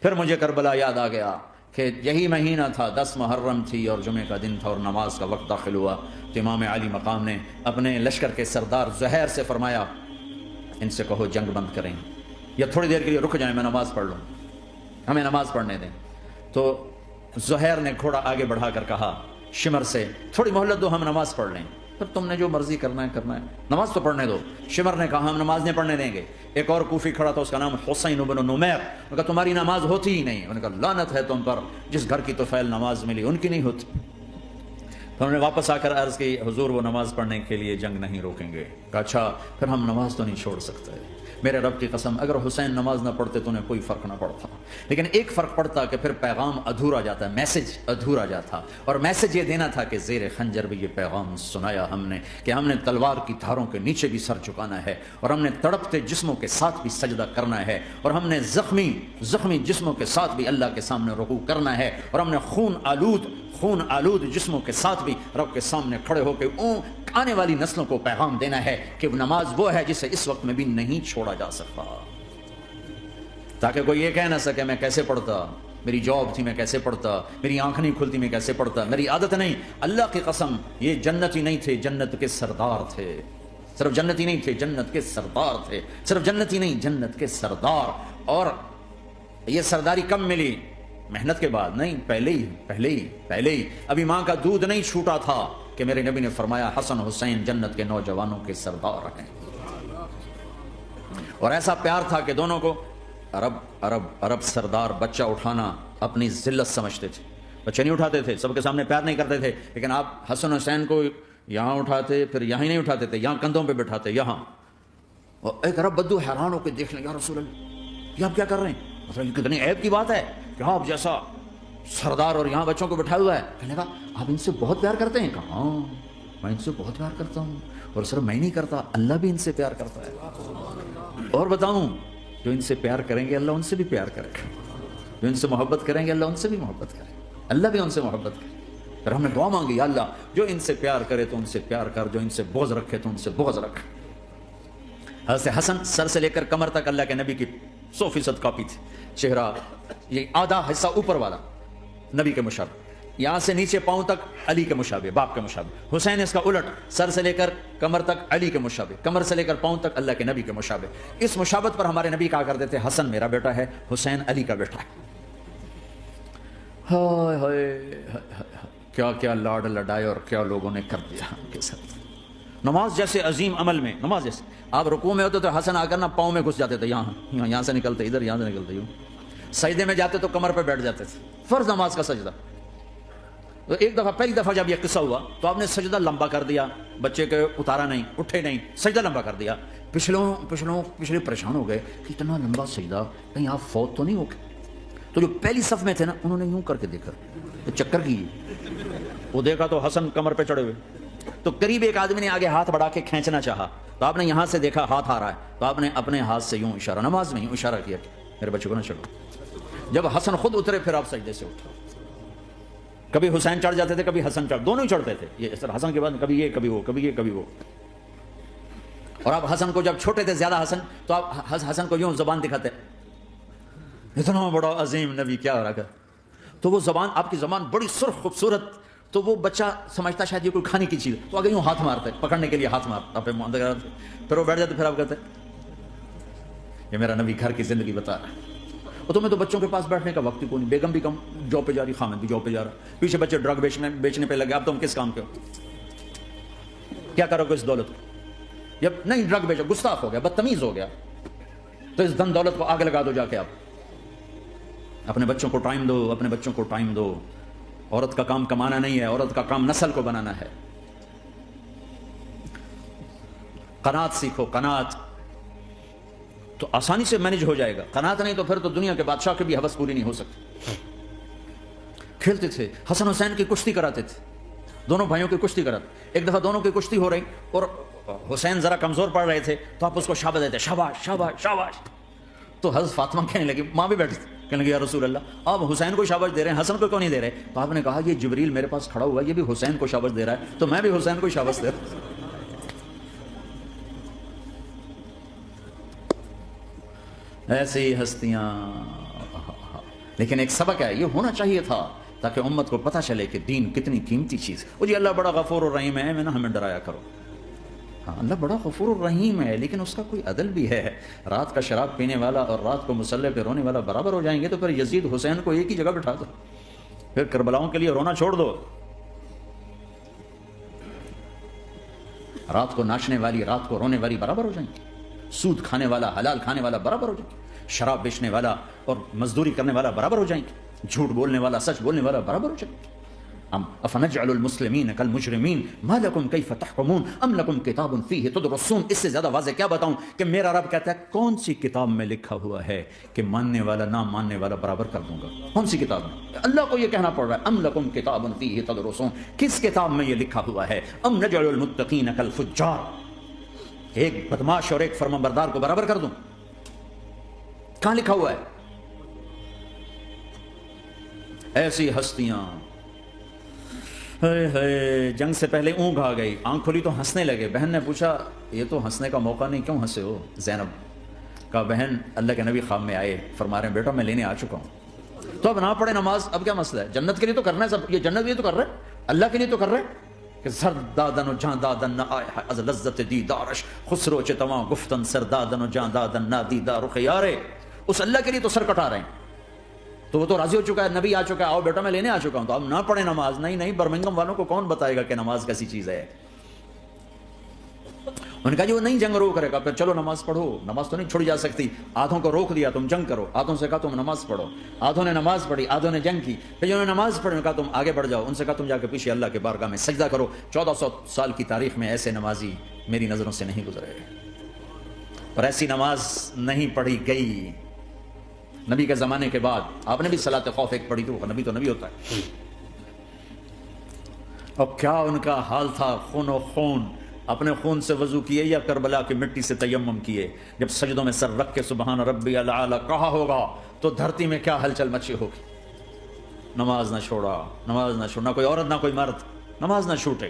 پھر مجھے کربلا یاد آ گیا کہ یہی مہینہ تھا، 10 محرم تھی اور جمعے کا دن تھا اور نماز کا وقت داخل ہوا تو امام علی مقام نے اپنے لشکر کے سردار زہیر سے فرمایا ان سے کہو جنگ بند کریں یا تھوڑی دیر کے لیے رک جائیں، میں نماز پڑھ لوں، ہمیں نماز پڑھنے دیں۔ تو زہیر نے گھوڑا آگے بڑھا کر کہا شمر سے تھوڑی مہلت دو، ہم نماز پڑھ لیں، پھر تم نے جو مرضی کرنا ہے نماز تو پڑھنے دو۔ شمر نے کہا ہم نماز نہیں پڑھنے دیں گے۔ ایک اور کوفی کھڑا تھا، اس کا نام حسین بن نمیر، انہوں نے کہا تمہاری نماز ہوتی ہی نہیں۔ انہوں نے کہا لعنت ہے تم پر، جس گھر کی طفیل نماز ملی ان کی نہیں ہوتی۔ تو انہوں نے واپس آ کر عرض کی حضور وہ نماز پڑھنے کے لیے جنگ نہیں روکیں گے۔ کہا اچھا پھر ہم نماز تو نہیں چھوڑ سکتے۔ میرے رب کی قسم اگر حسین نماز نہ پڑھتے تو انہیں کوئی فرق نہ پڑتا، لیکن ایک فرق پڑتا کہ پھر پیغام ادھورا جاتا، میسج ادھورا جاتا، اور میسج یہ دینا تھا کہ زیر خنجر بھی یہ پیغام سنایا ہم نے کہ ہم نے تلوار کی دھاروں کے نیچے بھی سر جھکانا ہے اور ہم نے تڑپتے جسموں کے ساتھ بھی سجدہ کرنا ہے اور ہم نے زخمی جسموں کے ساتھ بھی اللہ کے سامنے رکوع کرنا ہے اور ہم نے خون آلود جسموں کے ساتھ بھی رب کے سامنے کھڑے ہو کے آنے والی نسلوں کو پیغام دینا ہے کہ نماز وہ ہے جسے اس وقت میں بھی نہیں چھوڑا جا سکتا، تاکہ کوئی یہ کہہ نہ سکے میں کیسے پڑھتا، میری جاب تھی میں کیسے پڑھتا، میری آنکھ نہیں کھلتی میں کیسے پڑھتا، میری عادت نہیں۔ اللہ کی قسم یہ جنتی نہیں تھے، جنت کے سردار تھے، صرف جنتی نہیں تھے، جنت کے سردار تھے، صرف جنتی نہیں جنت کے سردار۔ اور یہ سرداری کب ملی؟ محنت کے بعد نہیں، پہلے ہی ابھی ماں کا دودھ نہیں چھوٹا تھا کہ میرے نبی نے فرمایا حسن حسین جنت کے نوجوانوں کے سردار ہیں۔ اور ایسا پیار تھا کہ دونوں کو عرب سردار بچہ اٹھانا اپنی ذلت سمجھتے تھے، بچے نہیں اٹھاتے تھے، سب کے سامنے پیار نہیں کرتے تھے، لیکن آپ حسن حسین کو یہاں اٹھاتے، پھر یہاں ہی نہیں اٹھاتے تھے، یہاں کندھوں پہ بٹھاتے، یہاں۔ اور ایک عرب بدو حیران ہو کے دیکھ لیں یا رسول اللہ یہ آپ کیا کر رہے ہیں؟ مطلب کتنی عیب کی بات ہے کہ آپ جیسا سردار اور یہاں بچوں کو بٹھایا ہوا ہے۔ کہنے لگا آپ ان سے بہت پیار کرتے ہیں؟ کہا ہاں میں ان سے بہت پیار کرتا ہوں، اور صرف میں نہیں کرتا، اللہ بھی ان سے پیار کرتا ہے۔ اور بتاؤں جو ان سے پیار کریں گے اللہ ان سے بھی پیار کرے گا، جو ان سے محبت کریں گے اللہ ان سے بھی محبت کرے گا، اللہ بھی ان سے محبت کرے۔ پھر ہم نے دعا مانگی یا اللہ جو ان سے پیار کرے تو ان سے پیار کر، جو ان سے بغض رکھے تو ان سے بغض رکھ۔ حضرت حسن سر سے لے کر کمر تک اللہ کے نبی کی 100% کاپی تھی، چہرہ یہ آدھا حصہ اوپر والا نبی کے مشابہ، یہاں سے نیچے پاؤں تک علی کے مشابہ، باپ کے مشابہ۔ حسین اس کا الٹ، سر سے لے کر کمر تک علی کے مشابہ، کمر سے لے کر پاؤں تک اللہ کے نبی کے مشابہ۔ اس مشابہت پر ہمارے نبی کہا کرتے تھے حسن میرا بیٹا ہے، حسین علی کا بیٹا ہے۔ ہائے ہائے کیا کیا لاڈ لڈائے اور کیا لوگوں نے کر دیا ان کے ساتھ۔ نماز جیسے عظیم عمل میں، نماز جیسے آپ رکوع میں ہوتے تو حسن آ کر نہ پاؤں میں گھس جاتے تھے، یہاں سے نکلتے ادھر، یہاں سے نکلتے یوں، سجدے میں جاتے تو کمر پہ بیٹھ جاتے تھے، فرض نماز کا سجدہ۔ تو ایک دفعہ پہلی دفعہ جب یہ قصہ ہوا تو آپ نے سجدہ لمبا کر دیا، بچے کے اتارا نہیں، اٹھے نہیں، سجدہ لمبا کر دیا۔ پچھلے پریشان ہو گئے کہ اتنا لمبا سجدہ کہیں آپ فوت تو نہیں ہو گئے؟ تو جو پہلی صف میں تھے نا انہوں نے یوں کر کے دیکھا، تو چکر کی وہ دیکھا تو حسن کمر پہ چڑھے ہوئے، تو قریب ایک آدمی نے آگے ہاتھ بڑھا کے کھینچنا چاہا تو آپ نے یہاں سے دیکھا ہاتھ آ رہا ہے تو آپ نے اپنے ہاتھ سے یوں اشارہ، نماز میں یوں اشارہ کیا کہ میرے بچے کو نہ چڑھو۔ جب حسن خود اترے پھر آپ سجدے سے اٹھے۔ کبھی حسین چڑھ جاتے تھے، کبھی حسن چڑھ، دونوں ہی چڑھتے تھے، یہ اس طرح حسن کے بعد کبھی یہ کبھی وہ، کبھی یہ کبھی وہ۔ اور آپ حسن کو جب چھوٹے تھے زیادہ حسن تو آپ حسن کو یوں زبان دکھاتے، اتنا بڑا عظیم نبی کیا ہو رہا ہے، تو وہ زبان آپ کی زبان بڑی سرخ خوبصورت، تو وہ بچہ سمجھتا شاید یہ کوئی کھانے کی چیز، تو آگے یوں ہاتھ مارتے پکڑنے کے لیے، ہاتھ مارتا پھر وہ بیٹھ جاتے، پھر آپ کہتے یہ میرا نبی گھر کی زندگی بتا رہا ہے۔ اور تمہیں تو بچوں کے پاس بیٹھنے کا وقت ہی کوئی نہیں، بیگم بھی کم جاب پہ جا رہی، خامد بھی جاب پہ جا رہا، پیچھے بچے ڈرگ بیچنے پہ لگے، اب تم کس کام کے ہو؟ کیا کرو گے اس دولت کو؟ جب نہیں ڈرگ بیچو، گستاخ ہو گیا، بدتمیز ہو گیا، تو اس دھن دولت کو آگ لگا دو جا کے۔ آپ اپنے بچوں کو ٹائم دو، اپنے بچوں کو ٹائم دو۔ عورت کا کام کمانا نہیں ہے، عورت کا کام نسل کو بنانا ہے۔ قناعت سیکھو، قناعت تو آسانی سے مینج ہو جائے گا، قناعت نہیں تو پھر تو دنیا کے بادشاہ کی بھی حوث پوری نہیں ہو سکتی۔ کھیلتے تھے، حسن حسین کی کشتی کراتے تھے، دونوں بھائیوں کی کشتی کراتے، ایک دفعہ دونوں کی کشتی ہو رہی اور حسین ذرا کمزور پڑ رہے تھے تو آپ اس کو شاباش دیتے، شاباش شاباش شاباش۔ تو حضرت فاطمہ کہنے لگی، ماں بھی بیٹھی تھی، کہنے لگی یا رسول اللہ آپ حسین کو شاباش دے رہے ہیں، حسن کو کیوں نہیں دے رہے؟ تو آپ نے کہا یہ جبریل میرے پاس کھڑا ہوا ہے، یہ بھی حسین کو شاباش دے رہا ہے تو میں بھی حسین کو شاباش دے رہا ہوں۔ ایسی ہستیاں لیکن ایک سبق ہے، یہ ہونا چاہیے تھا تاکہ امت کو پتہ چلے کہ دین کتنی قیمتی چیز. وہ جی اللہ بڑا غفور الرحیم ہے، میں نہ ہمیں ڈرایا کرو. ہاں اللہ بڑا غفور الرحیم ہے، لیکن اس کا کوئی عدل بھی ہے. رات کا شراب پینے والا اور رات کو مصلی پہ رونے والا برابر ہو جائیں گے؟ تو پھر یزید حسین کو ایک ہی جگہ بٹھا دو، پھر کربلاؤں کے لیے رونا چھوڑ دو. رات کو ناچنے والی رات کو رونے والی برابر ہو جائیں گے. سود کھانے والا حلال کھانے والا برابر ہو جائیں گے. شراب بیچنے والا اور مزدوری کرنے والا برابر ہو جائیں گے. جھوٹ بولنے والا سچ بولنے والا برابر ہو جائیں گے. افنجعل المسلمین کالمجرمین ما لکم کیف تحکمون ام لکم کتاب فیہ تدرسون. اس سے زیادہ واضح کیا بتاؤں کہ میرا رب کہتا ہے کون سی کتاب میں لکھا ہوا ہے کہ ماننے والا نہ ماننے والا برابر کر دوں گا؟ کون سی کتاب میں؟ اللہ کو یہ کہنا پڑ رہا ہے ام لکم کتاب فیہ تدرسون. کس کتاب میں یہ لکھا ہوا ہے؟ ام نجعل المتقین کالفجار. ایک بدماش اور ایک فرمانبردار کو برابر کر دوں؟ کہاں لکھا ہوا ہے؟ ایسی ہستیاں جنگ سے پہلے اونگ آ گئی، آنکھ کھلی تو ہنسنے لگے. بہن نے پوچھا یہ تو ہنسنے کا موقع نہیں، کیوں ہنسے ہو؟ زینب کہا بہن اللہ کے نبی خواب میں آئے، فرما رہے ہیں بیٹا میں لینے آ چکا ہوں. تو اب نہ پڑھے نماز، اب کیا مسئلہ ہے؟ جنت کے لیے تو کرنا ہے سب، یہ جنت کے لیے تو کر رہے ہیں، اللہ کے لیے تو کر رہے ہیں کہ سر دادن و جان دادن نہ آئے از لذت دیدارش خسرو چتواں گفتن سر دادن و جان دادن نہ دیدار خیارے. اس اللہ کے لیے تو سر کٹا رہے ہیں. تو وہ تو راضی ہو چکا ہے، نبی آ چکا ہے، آؤ بیٹا میں لینے آ چکا ہوں. تو اب نہ پڑھے نماز. نہیں برمنگم والوں کو کون بتائے گا کہ نماز کیسی چیز ہے؟ انہوں نے کہا جی وہ نہیں جنگ رو کرے گا. پھر چلو نماز پڑھو. نماز تو نہیں چھوڑی جا سکتی. آدھوں کو روک دیا تم جنگ کرو، آدھوں سے کہا تم نماز پڑھو. آدھوں نے نماز پڑھی، آدھوں نے جنگ کی. پھر جنہوں نے نماز پڑھی کہا تم آگے بڑھ جاؤ، ان سے کہا تم جا کے پیچھے اللہ کے بارگاہ میں سجدہ کرو. 1400 سال کی تاریخ میں ایسے نمازی میری نظروں سے نہیں گزرے، اور ایسی نماز نہیں پڑھی گئی نبی کے زمانے کے بعد. آپ نے بھی صلاۃ خوف ایک پڑھی، تو نبی ہوتا ہے. اور کیا ان کا حال تھا، خون و خون. اپنے خون سے وضو کیے یا کربلا کی مٹی سے تیمم کیے؟ جب سجدوں میں سر رکھ کے سبحان ربی الاعلی کہا ہوگا تو دھرتی میں کیا ہلچل مچی ہوگی. نماز نہ چھوڑا، نماز نہ چھوڑنا، کوئی عورت نہ کوئی مرد نماز نہ چھوٹے.